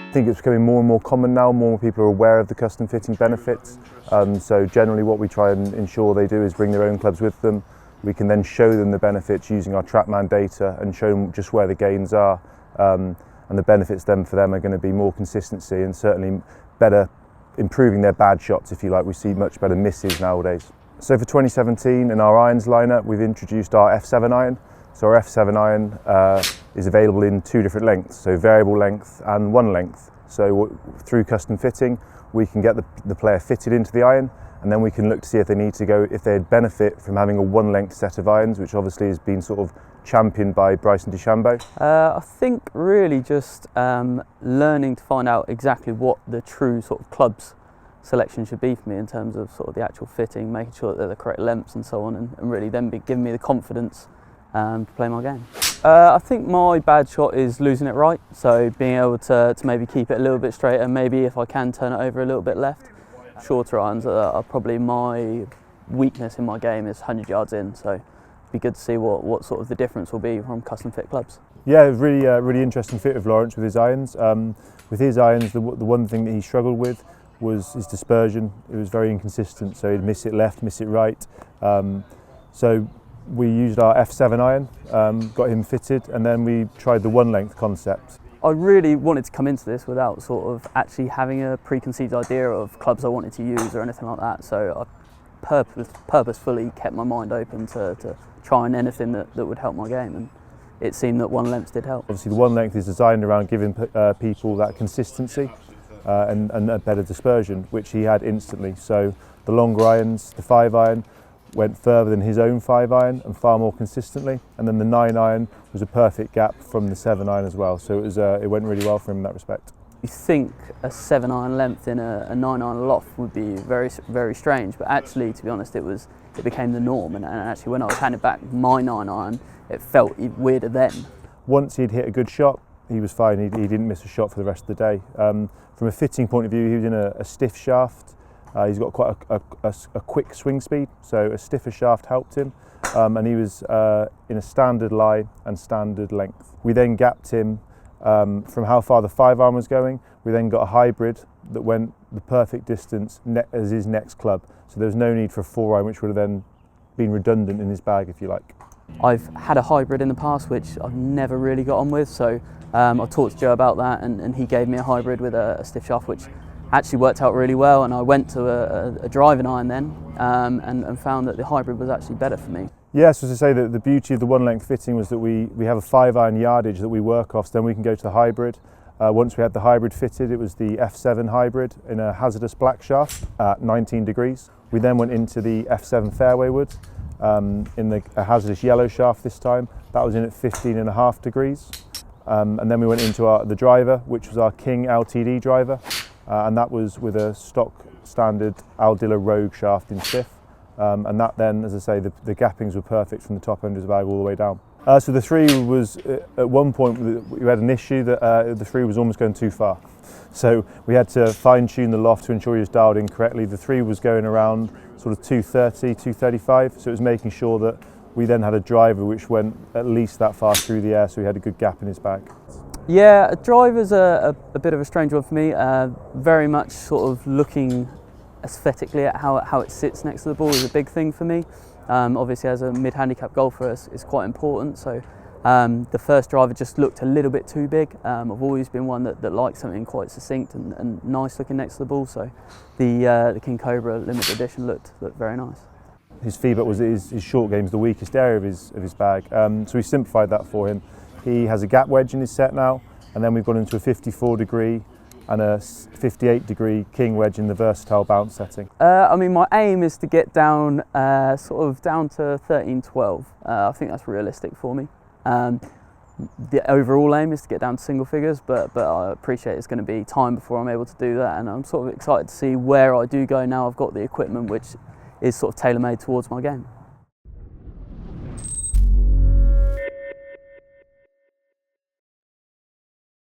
I think it's becoming more and more common now, more people are aware of the custom fitting benefits. So generally what we try and ensure they do is bring their own clubs with them. We can then show them the benefits using our TrackMan data and show them just where the gains are. And the benefits then for them are going to be more consistency and certainly better improving their bad shots, if you like. We see much better misses nowadays. So for 2017 in our irons lineup, we've introduced our F7 iron. So our F7 iron is available in 2 different lengths, so variable length and 1 length. So through custom fitting, we can get the player fitted into the iron, and then we can look to see if they need to go, if they'd benefit from having a 1 length set of irons, which obviously has been sort of championed by Bryson DeChambeau. I think really just learning to find out exactly what the true sort of clubs selection should be for me in terms of sort of the actual fitting, making sure that they're the correct lengths and so on, and really then giving me the confidence to play my game. I think my bad shot is losing it right, so being able to maybe keep it a little bit straighter, maybe if I can turn it over a little bit left. Shorter irons are probably my weakness in my game, is 100 yards in, so it'd be good to see what sort of the difference will be from custom fit clubs. Yeah, really interesting fit with Lawrence with his irons. With his irons, the one thing that he struggled with was his dispersion. It was very inconsistent, so he'd miss it left, miss it right. So we used our F7 iron, got him fitted, and then we tried the 1 length concept. I really wanted to come into this without sort of actually having a preconceived idea of clubs I wanted to use or anything like that, so I purposefully kept my mind open to trying anything that would help my game, and it seemed that 1 length did help. Obviously the 1 length is designed around giving people that consistency and a better dispersion, which he had instantly. So the longer irons, the 5 iron, went further than his own 5 iron and far more consistently, and then the 9 iron was a perfect gap from the 7 iron as well, so it went really well for him in that respect. You think a 7 iron length in a 9 iron loft would be very strange, but actually, to be honest, it became the norm, and actually when I was handing back my 9 iron, it felt weirder then. Once he'd hit a good shot, he was fine. He didn't miss a shot for the rest of the day. From a fitting point of view, he was in a stiff shaft. He's got quite a quick swing speed, so a stiffer shaft helped him, and he was in a standard lie and standard length. We then gapped him from how far the 5 iron was going. We then got a hybrid that went the perfect distance as his next club, so there was no need for a 4 iron, which would have then been redundant in his bag, if you like. I've had a hybrid in the past which I've never really got on with, so I talked to Joe about that, and he gave me a hybrid with a stiff shaft, which actually worked out really well, and I went to a driving iron then and found that the hybrid was actually better for me. Yes, as I say, the beauty of the 1 length fitting was that we have a 5 iron yardage that we work off, so then we can go to the hybrid. Once we had the hybrid fitted, it was the F7 hybrid in a hazardous black shaft at 19 degrees. We then went into the F7 fairway wood in a hazardous yellow shaft this time. That was in at 15.5 degrees. And then we went into the driver, which was our King Ltd Driver. And that was with a stock standard Aldilla Rogue shaft in stiff, and that then, as I say, the gappings were perfect from the top end of the bag all the way down. So the 3 was, at one point we had an issue that the 3 was almost going too far, so we had to fine tune the loft to ensure he was dialed in correctly. The 3 was going around sort of 230, 235, so it was making sure that we then had a driver which went at least that far through the air, so he had a good gap in his bag. Yeah, a driver's a bit of a strange one for me. Very much sort of looking aesthetically at how it sits next to the ball is a big thing for me. Obviously, as a mid-handicap golfer, it's quite important. So the first driver just looked a little bit too big. I've always been one that likes something quite succinct and nice looking next to the ball. So the King Cobra limited edition looked very nice. His feedback was his short game is the weakest area of his bag, so we simplified that for him. He has a gap wedge in his set now, and then we've gone into a 54 degree and a 58 degree king wedge in the versatile bounce setting. I mean, my aim is to get down sort of down to 13-12. I think that's realistic for me. The overall aim is to get down to single figures, but I appreciate it's going to be time before I'm able to do that, and I'm sort of excited to see where I do go now I've got the equipment which is sort of tailor-made towards my game.